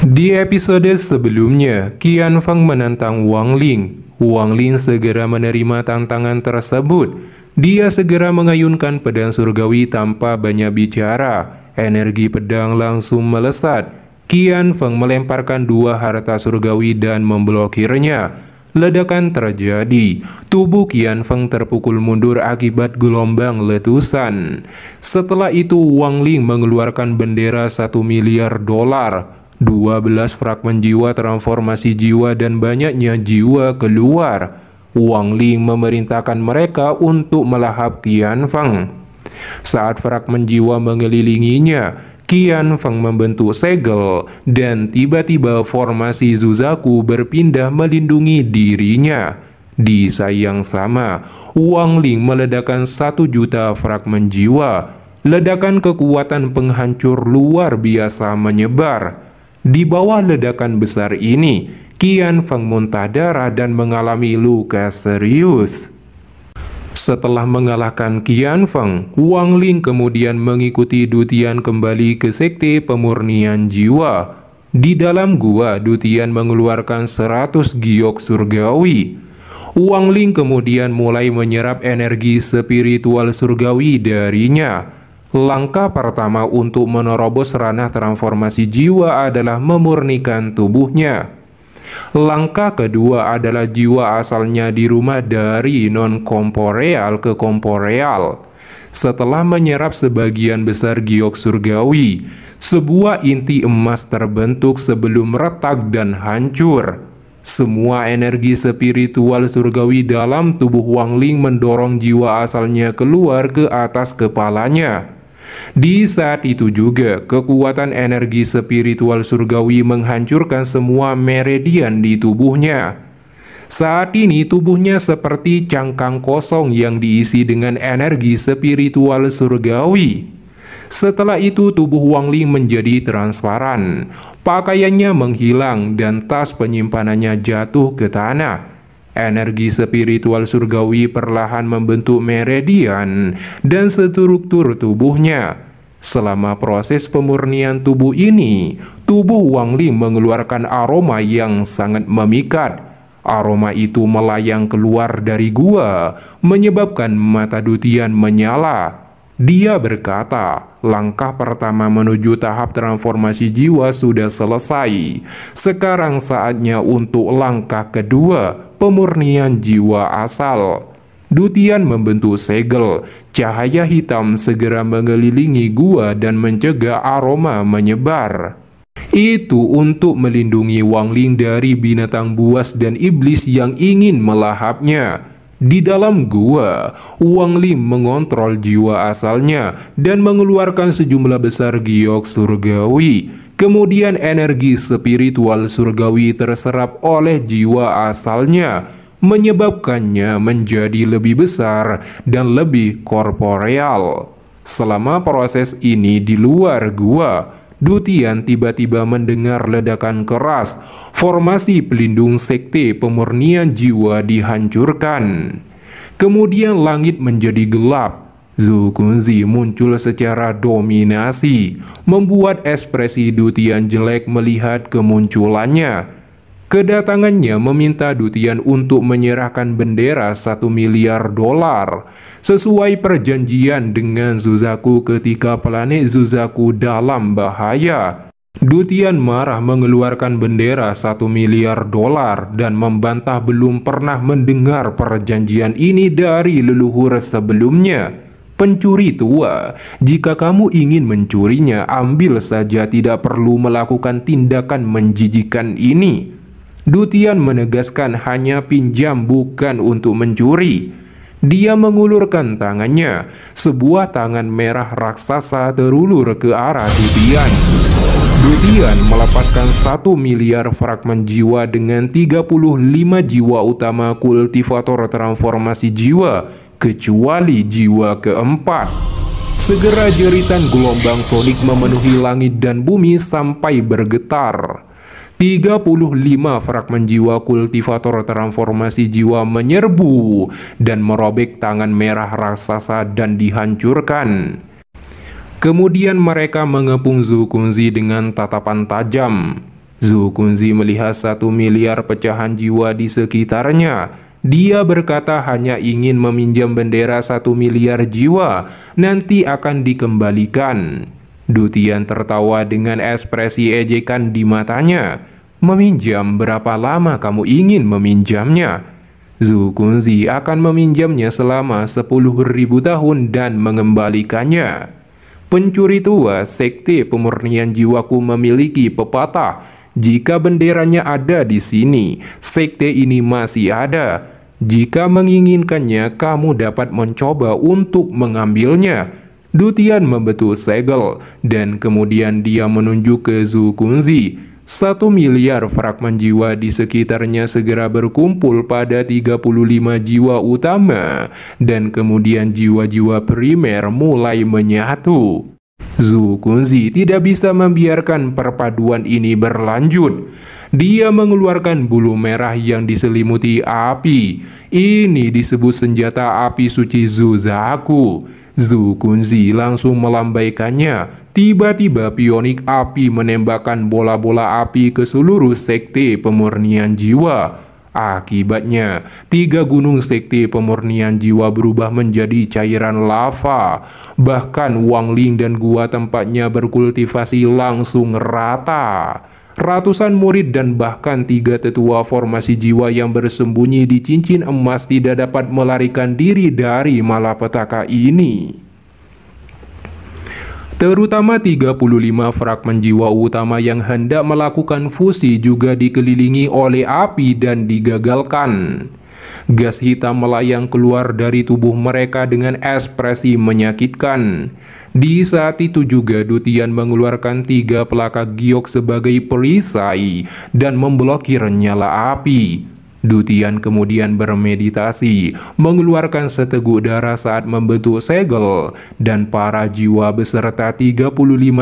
Di episode sebelumnya, Qian Feng menantang Wang Ling. Wang Ling segera menerima tantangan tersebut. Dia segera mengayunkan pedang surgawi tanpa banyak bicara. Energi pedang langsung melesat. Qian Feng melemparkan dua harta surgawi dan memblokirnya. Ledakan terjadi. Tubuh Qian Feng terpukul mundur akibat gelombang letusan. Setelah itu Wang Ling mengeluarkan bendera 1 miliar dolar. 12 fragmen jiwa transformasi jiwa dan banyaknya jiwa keluar. Wang Ling memerintahkan mereka untuk melahap Qian Feng. Saat fragmen jiwa mengelilinginya, Qian Feng membentuk segel dan tiba-tiba formasi Zuzaku berpindah melindungi dirinya. Di saat yang sama, Wang Ling meledakkan 1 juta fragmen jiwa. Ledakan kekuatan penghancur luar biasa menyebar. Di bawah ledakan besar ini, Qian Feng muntah darah dan mengalami luka serius. Setelah mengalahkan Qian Feng, Wang Ling kemudian mengikuti Du Tian kembali ke sekte pemurnian jiwa. Di dalam gua, Du Tian mengeluarkan 100 giok surgawi. Wang Ling kemudian mulai menyerap energi spiritual surgawi darinya. Langkah pertama untuk menerobos ranah transformasi jiwa adalah memurnikan tubuhnya. Langkah kedua adalah jiwa asalnya di rumah dari non-korporeal ke korporeal. Setelah menyerap sebagian besar giok surgawi, sebuah inti emas terbentuk sebelum retak dan hancur. Semua energi spiritual surgawi dalam tubuh Wang Ling mendorong jiwa asalnya keluar ke atas kepalanya. Di saat itu juga, kekuatan energi spiritual surgawi menghancurkan semua meridian di tubuhnya. Saat ini tubuhnya seperti cangkang kosong yang diisi dengan energi spiritual surgawi. Setelah itu tubuh Wang Ling menjadi transparan. Pakaiannya menghilang dan tas penyimpanannya jatuh ke tanah. Energi spiritual surgawi perlahan membentuk meridian dan struktur tubuhnya. Selama proses pemurnian tubuh ini, tubuh Wang Ling mengeluarkan aroma yang sangat memikat. Aroma itu melayang keluar dari gua, menyebabkan mata Du Tian menyala. Dia berkata, langkah pertama menuju tahap transformasi jiwa sudah selesai. Sekarang saatnya untuk langkah kedua, pemurnian jiwa asal. Du Tian membentuk segel. Cahaya hitam segera mengelilingi gua dan mencegah aroma menyebar. Itu untuk melindungi Wang Ling dari binatang buas dan iblis yang ingin melahapnya. Di dalam gua, Wang Ling mengontrol jiwa asalnya dan mengeluarkan sejumlah besar giok surgawi. Kemudian energi spiritual surgawi terserap oleh jiwa asalnya, menyebabkannya menjadi lebih besar dan lebih korporeal. Selama proses ini di luar gua, Du Tian tiba-tiba mendengar ledakan keras. Formasi pelindung sekte pemurnian jiwa dihancurkan. Kemudian langit menjadi gelap. Zhu Kunzi muncul secara dominasi, membuat ekspresi Du Tian jelek melihat kemunculannya. Kedatangannya meminta Du Tian untuk menyerahkan bendera 1 miliar dolar. Sesuai perjanjian dengan Zuzaku ketika planet Zuzaku dalam bahaya. Du Tian marah mengeluarkan bendera 1 miliar dolar dan membantah belum pernah mendengar perjanjian ini dari leluhur sebelumnya. Pencuri tua, jika kamu ingin mencurinya, ambil saja, tidak perlu melakukan tindakan menjijikan ini. Du Tian menegaskan hanya pinjam bukan untuk mencuri. Dia mengulurkan tangannya. Sebuah tangan merah raksasa terulur ke arah Du Tian. Du Tian melepaskan 1 miliar fragmen jiwa dengan 35 jiwa utama kultivator transformasi jiwa, kecuali jiwa keempat. Segera jeritan gelombang sonik memenuhi langit dan bumi sampai bergetar. 35 fragmen jiwa kultivator transformasi jiwa menyerbu dan merobek tangan merah raksasa dan dihancurkan. Kemudian mereka mengepung Zhu Kunzi dengan tatapan tajam. Zhu Kunzi melihat 1 miliar pecahan jiwa di sekitarnya. Dia berkata hanya ingin meminjam bendera 1 miliar jiwa, nanti akan dikembalikan. Du Tian tertawa dengan ekspresi ejekan di matanya. Meminjam, berapa lama kamu ingin meminjamnya? Zhu Kunzi akan meminjamnya selama 10.000 tahun dan mengembalikannya. Pencuri tua sekte pemurnian jiwaku memiliki pepatah, jika benderanya ada di sini, sekte ini masih ada. Jika menginginkannya, kamu dapat mencoba untuk mengambilnya. Du Tian membetul segel, dan kemudian dia menunjuk ke Zhu Kunzi. 1 miliar fragmen jiwa di sekitarnya segera berkumpul pada 35 jiwa utama, dan kemudian jiwa-jiwa primer mulai menyatu. Zhu Kunzi tidak bisa membiarkan perpaduan ini berlanjut. Dia mengeluarkan bulu merah yang diselimuti api. Ini disebut senjata api suci Zuzaku. Zhu Kunzi langsung melambaikannya. Tiba-tiba pionik api menembakkan bola-bola api ke seluruh sekte pemurnian jiwa. Akibatnya, 3 gunung sekte pemurnian jiwa berubah menjadi cairan lava. Bahkan Wang Ling dan gua tempatnya berkultivasi langsung rata. Ratusan murid dan bahkan 3 tetua formasi jiwa yang bersembunyi di cincin emas tidak dapat melarikan diri dari malapetaka ini. Terutama 35 fragmen jiwa utama yang hendak melakukan fusi juga dikelilingi oleh api dan digagalkan. Gas hitam melayang keluar dari tubuh mereka dengan ekspresi menyakitkan. Di saat itu juga Du Tian mengeluarkan 3 pelaka giok sebagai perisai dan memblokir nyala api. Du Tian kemudian bermeditasi, mengeluarkan seteguk darah saat membentuk segel, dan para jiwa beserta 35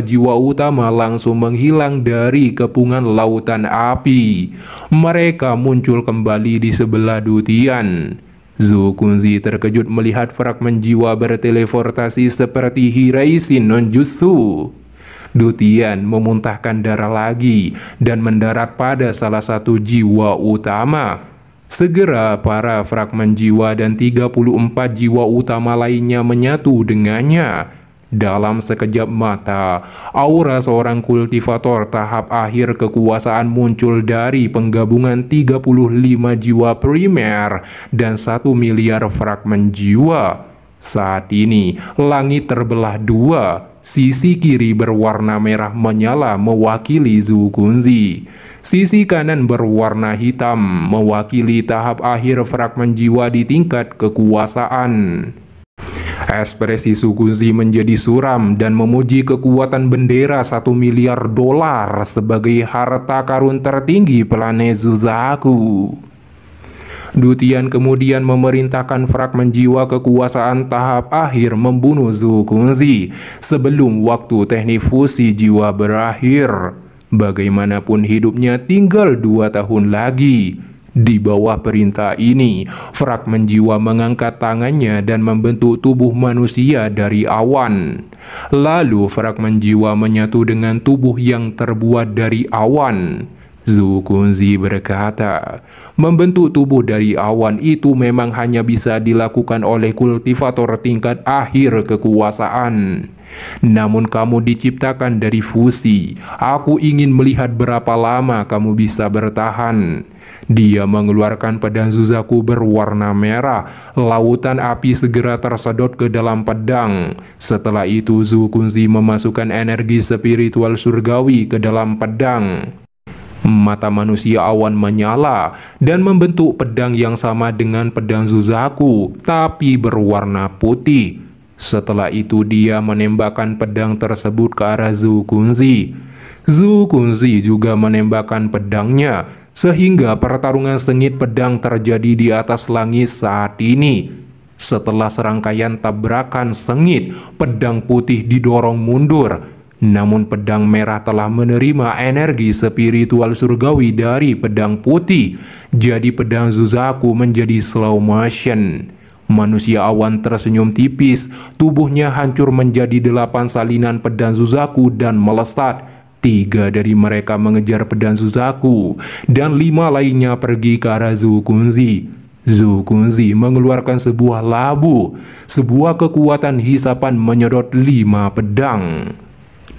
jiwa utama langsung menghilang dari kepungan lautan api. Mereka muncul kembali di sebelah Du Tian. Zhu Kunzi terkejut melihat fragmen jiwa berteleportasi seperti Hiraisin Nonjutsu. Du Tian memuntahkan darah lagi dan mendarat pada salah satu jiwa utama. Segera para fragmen jiwa dan 34 jiwa utama lainnya menyatu dengannya. Dalam sekejap mata, aura seorang kultivator tahap akhir kekuasaan muncul dari penggabungan 35 jiwa primer dan 1 miliar fragmen jiwa. Saat ini, langit terbelah 2. Sisi kiri berwarna merah menyala mewakili Zhu Kunzi. Sisi kanan berwarna hitam mewakili tahap akhir fragmen jiwa di tingkat kekuasaan. Ekspresi Zhu Kunzi menjadi suram dan memuji kekuatan bendera 1 miliar dolar sebagai harta karun tertinggi planet Zuzaku. Du Tian kemudian memerintahkan fragmen jiwa kekuasaan tahap akhir membunuh Zhu Kunzi sebelum waktu teknik fusi jiwa berakhir. Bagaimanapun hidupnya tinggal 2 tahun lagi. Di bawah perintah ini, fragmen jiwa mengangkat tangannya dan membentuk tubuh manusia dari awan. Lalu fragmen jiwa menyatu dengan tubuh yang terbuat dari awan. Zhu Kunzi berkata, membentuk tubuh dari awan itu memang hanya bisa dilakukan oleh kultivator tingkat akhir kekuasaan. Namun kamu diciptakan dari fusi. Aku ingin melihat berapa lama kamu bisa bertahan. Dia mengeluarkan pedang Zuzaku berwarna merah. Lautan api segera tersedot ke dalam pedang. Setelah itu Zhu Kunzi memasukkan energi spiritual surgawi ke dalam pedang. Mata manusia awan menyala dan membentuk pedang yang sama dengan pedang Zuzaku, tapi berwarna putih. Setelah itu dia menembakkan pedang tersebut ke arah Zhu Kunzi. Zhu Kunzi juga menembakkan pedangnya, sehingga pertarungan sengit pedang terjadi di atas langit saat ini. Setelah serangkaian tabrakan sengit, pedang putih didorong mundur. Namun pedang merah telah menerima energi spiritual surgawi dari pedang putih. Jadi pedang Zuzaku menjadi slow motion. Manusia awan tersenyum tipis. Tubuhnya hancur menjadi 8 salinan pedang Zuzaku dan melesat. 3 dari mereka mengejar pedang Suzaku, dan 5 lainnya pergi ke arah Zukunzi. Zukunzi mengeluarkan sebuah labu, sebuah kekuatan hisapan menyedot 5 pedang.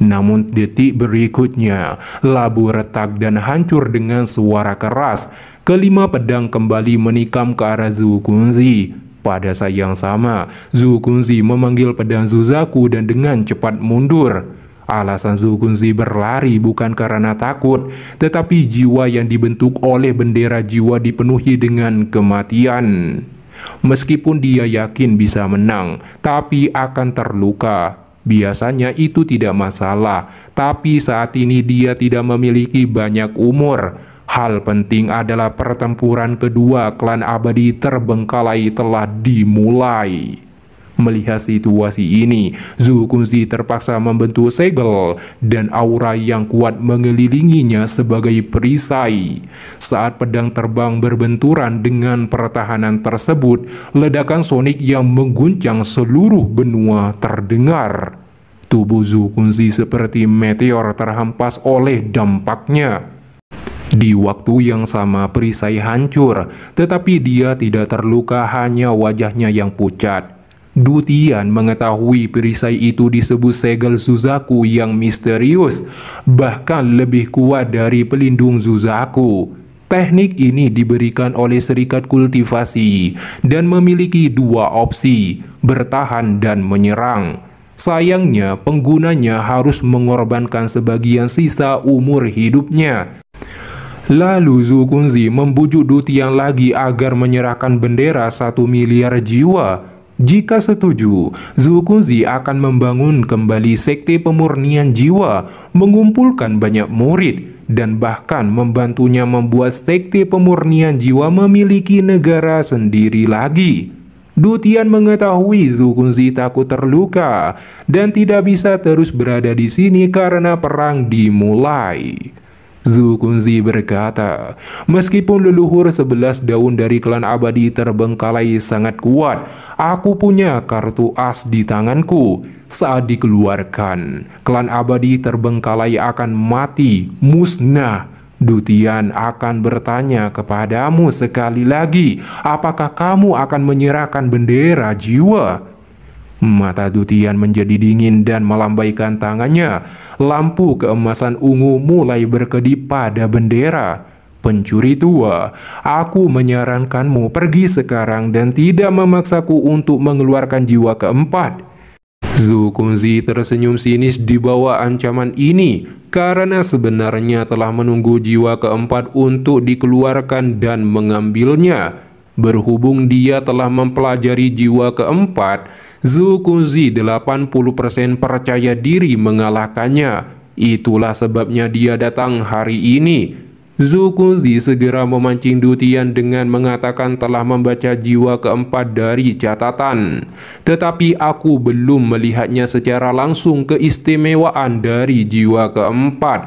Namun detik berikutnya, labu retak dan hancur dengan suara keras. Kelima pedang kembali menikam ke arah Zukunzi. Pada saat yang sama, Zukunzi memanggil pedang Suzaku dan dengan cepat mundur. Alasan Zukunzi berlari bukan karena takut, tetapi jiwa yang dibentuk oleh bendera jiwa dipenuhi dengan kematian. Meskipun dia yakin bisa menang, tapi akan terluka. Biasanya itu tidak masalah, tapi saat ini dia tidak memiliki banyak umur. Hal penting adalah pertempuran kedua klan abadi terbengkalai telah dimulai. Melihat situasi ini, Zukunzi terpaksa membentuk segel dan aura yang kuat mengelilinginya sebagai perisai. Saat pedang terbang berbenturan dengan pertahanan tersebut, ledakan sonik yang mengguncang seluruh benua terdengar. Tubuh Zukunzi seperti meteor terhempas oleh dampaknya. Di waktu yang sama perisai hancur, tetapi dia tidak terluka, hanya wajahnya yang pucat. Dutian mengetahui perisai itu disebut segel Suzaku yang misterius, bahkan lebih kuat dari pelindung Suzaku. Teknik ini diberikan oleh serikat kultivasi dan memiliki 2 opsi, bertahan dan menyerang. Sayangnya, penggunanya harus mengorbankan sebagian sisa umur hidupnya. Lalu Zukunzi membujuk Dutian lagi agar menyerahkan bendera 1 miliar jiwa. Jika setuju, Zukunzi akan membangun kembali sekte pemurnian jiwa, mengumpulkan banyak murid, dan bahkan membantunya membuat sekte pemurnian jiwa memiliki negara sendiri lagi. Dutian mengetahui Zukunzi takut terluka dan tidak bisa terus berada di sini karena perang dimulai. Zukunzi berkata, meskipun leluhur 11 daun dari klan abadi terbengkalai sangat kuat, aku punya kartu as di tanganku. Saat dikeluarkan, klan abadi terbengkalai akan mati, musnah. Dutian akan bertanya kepadamu sekali lagi, apakah kamu akan menyerahkan bendera jiwa? Mata Dutian menjadi dingin dan melambaikan tangannya. Lampu keemasan ungu mulai berkedip pada bendera. Pencuri tua, aku menyarankanmu pergi sekarang dan tidak memaksaku untuk mengeluarkan jiwa keempat. Zukunzi tersenyum sinis di bawah ancaman ini, karena sebenarnya telah menunggu jiwa keempat untuk dikeluarkan dan mengambilnya. Berhubung dia telah mempelajari jiwa keempat, Zukunzi 80% percaya diri mengalahkannya. Itulah sebabnya dia datang hari ini. Zukunzi segera memancing Dutian dengan mengatakan telah membaca jiwa keempat dari catatan. Tetapi aku belum melihatnya secara langsung keistimewaan dari jiwa keempat.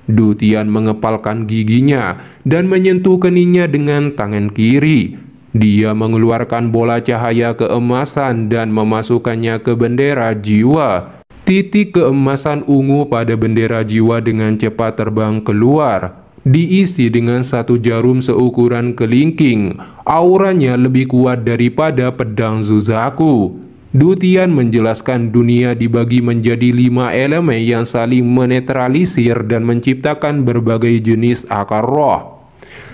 Dutian mengepalkan giginya dan menyentuh keningnya dengan tangan kiri. Dia mengeluarkan bola cahaya keemasan dan memasukkannya ke bendera jiwa. Titik keemasan ungu pada bendera jiwa dengan cepat terbang keluar. Diisi dengan 1 jarum seukuran kelingking. Auranya lebih kuat daripada pedang Suzaku. Dutian menjelaskan dunia dibagi menjadi 5 elemen yang saling menetralisir dan menciptakan berbagai jenis akar roh.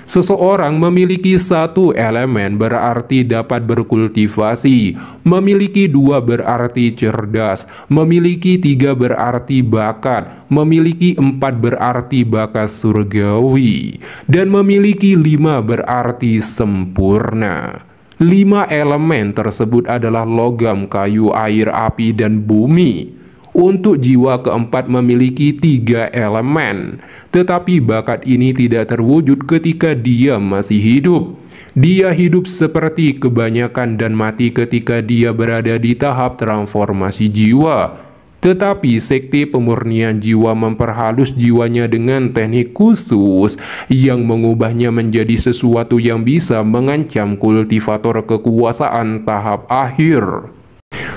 Seseorang memiliki 1 elemen berarti dapat berkultivasi, memiliki 2 berarti cerdas, memiliki 3 berarti bakat, memiliki 4 berarti bakat surgawi, dan memiliki 5 berarti sempurna. 5 elemen tersebut adalah logam, kayu, air, api, dan bumi. Untuk jiwa keempat memiliki 3 elemen, tetapi bakat ini tidak terwujud ketika dia masih hidup. Dia hidup seperti kebanyakan dan mati ketika dia berada di tahap transformasi jiwa. Tetapi sekte pemurnian jiwa memperhalus jiwanya dengan teknik khusus yang mengubahnya menjadi sesuatu yang bisa mengancam kultivator kekuasaan tahap akhir.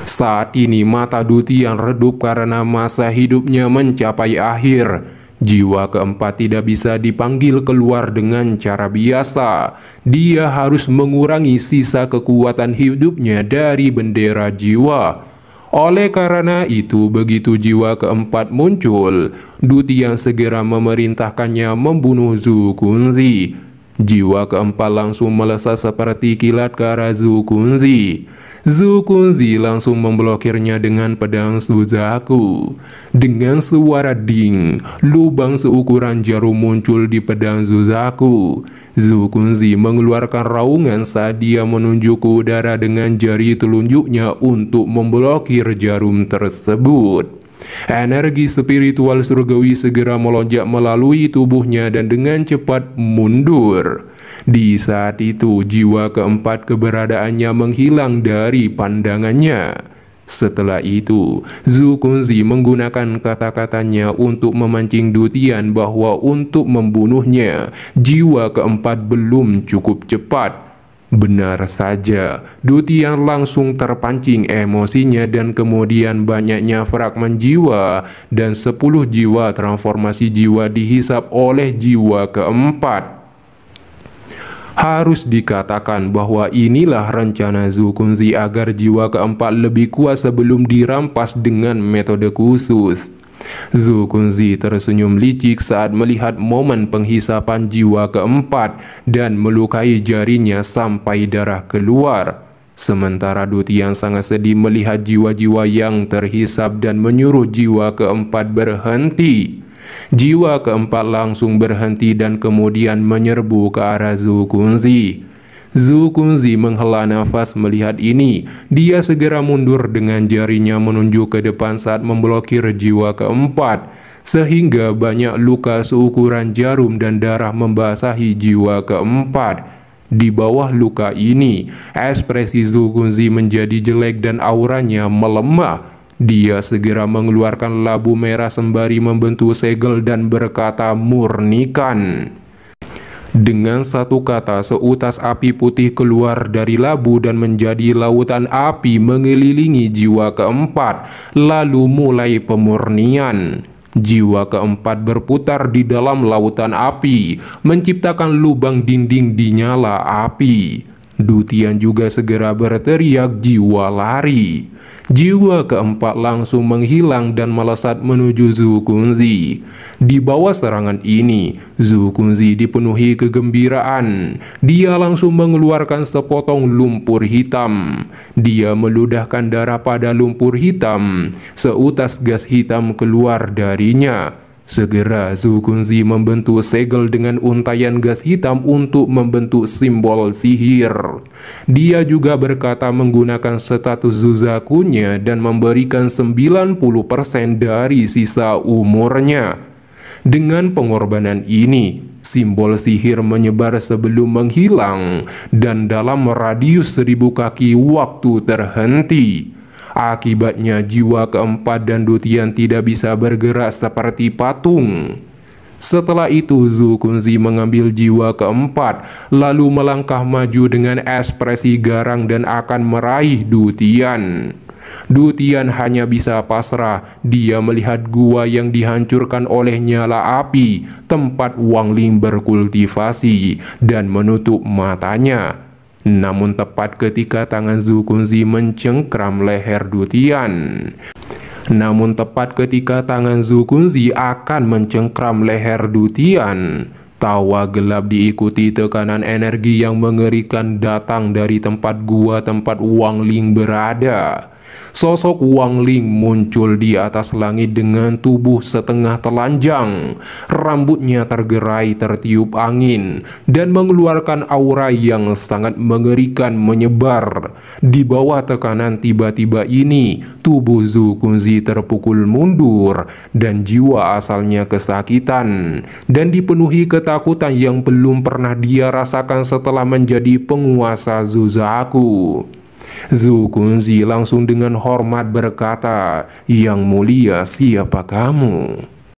Saat ini mata Dutian redup karena masa hidupnya mencapai akhir. Jiwa keempat tidak bisa dipanggil keluar dengan cara biasa. Dia harus mengurangi sisa kekuatan hidupnya dari bendera jiwa. Oleh karena itu, begitu jiwa keempat muncul, Dutian segera memerintahkannya membunuh Zhu Kunzi. Jiwa keempat langsung melesat seperti kilat ke arah Zhu Kunzi. Zhu Kunzi langsung memblokirnya dengan pedang Suzaku. Dengan suara ding, lubang seukuran jarum muncul di pedang Suzaku. Zhu Kunzi mengeluarkan raungan saat dia menunjuk ke udara dengan jari telunjuknya untuk memblokir jarum tersebut. Energi spiritual surgawi segera melonjak melalui tubuhnya dan dengan cepat mundur. Di saat itu, jiwa keempat keberadaannya menghilang dari pandangannya. Setelah itu, Zhu Kunzi menggunakan kata-katanya untuk memancing Dutian bahwa untuk membunuhnya, jiwa keempat belum cukup cepat. Benar saja, Dutian langsung terpancing emosinya dan kemudian banyaknya fragmen jiwa dan 10 jiwa transformasi jiwa dihisap oleh jiwa keempat. Harus dikatakan bahwa inilah rencana Zhu Kunzi agar jiwa keempat lebih kuat sebelum dirampas dengan metode khusus. Zhu Kunzi tersenyum licik saat melihat momen penghisapan jiwa keempat dan melukai jarinya sampai darah keluar. Sementara Dutian sangat sedih melihat jiwa-jiwa yang terhisap dan menyuruh jiwa keempat berhenti. Jiwa keempat langsung berhenti dan kemudian menyerbu ke arah Zhu Kunzi. Zhu Kunzi menghela nafas melihat ini. Dia segera mundur dengan jarinya menunjuk ke depan saat memblokir jiwa keempat, sehingga banyak luka seukuran jarum dan darah membasahi jiwa keempat. Di bawah luka ini, ekspresi Zhu Kunzi menjadi jelek dan auranya melemah. Dia segera mengeluarkan labu merah sembari membentuk segel dan berkata, "Murnikan." Dengan satu kata, seutas api putih keluar dari labu dan menjadi lautan api mengelilingi jiwa keempat, lalu mulai pemurnian. Jiwa keempat berputar di dalam lautan api, menciptakan lubang dinding di nyala api. Dutian juga segera berteriak, "Jiwa lari!" Jiwa keempat langsung menghilang dan melesat menuju Zhu Kunzi. Di bawah serangan ini, Zhu Kunzi dipenuhi kegembiraan. Dia langsung mengeluarkan sepotong lumpur hitam. Dia meludahkan darah pada lumpur hitam. Seutas gas hitam keluar darinya. Segera Zhu Kunzi membentuk segel dengan untaian gas hitam untuk membentuk simbol sihir. Dia juga berkata menggunakan status Suzakunya dan memberikan 90% dari sisa umurnya. Dengan pengorbanan ini, simbol sihir menyebar sebelum menghilang dan dalam radius 1000 kaki waktu terhenti. Akibatnya jiwa keempat dan Dutian tidak bisa bergerak seperti patung. Setelah itu Zhu Kunzi mengambil jiwa keempat, lalu melangkah maju dengan ekspresi garang dan akan meraih Dutian. Dutian hanya bisa pasrah. Dia melihat gua yang dihancurkan oleh nyala api, tempat Wang Ling berkultivasi, dan menutup matanya. Namun tepat ketika tangan Zhu Kunzi mencengkram leher Dutian. Akan mencengkram leher Dutian, tawa gelap diikuti tekanan energi yang mengerikan datang dari tempat gua tempat Wang Ling berada. Sosok Wang Ling muncul di atas langit dengan tubuh setengah telanjang. Rambutnya tergerai tertiup angin dan mengeluarkan aura yang sangat mengerikan menyebar. Di bawah tekanan tiba-tiba ini, tubuh Zhu Kunzi terpukul mundur dan jiwa asalnya kesakitan dan dipenuhi ketakutan yang belum pernah dia rasakan setelah menjadi penguasa Suzaku. Zhu Kunzi langsung dengan hormat berkata, "Yang mulia, siapa kamu?"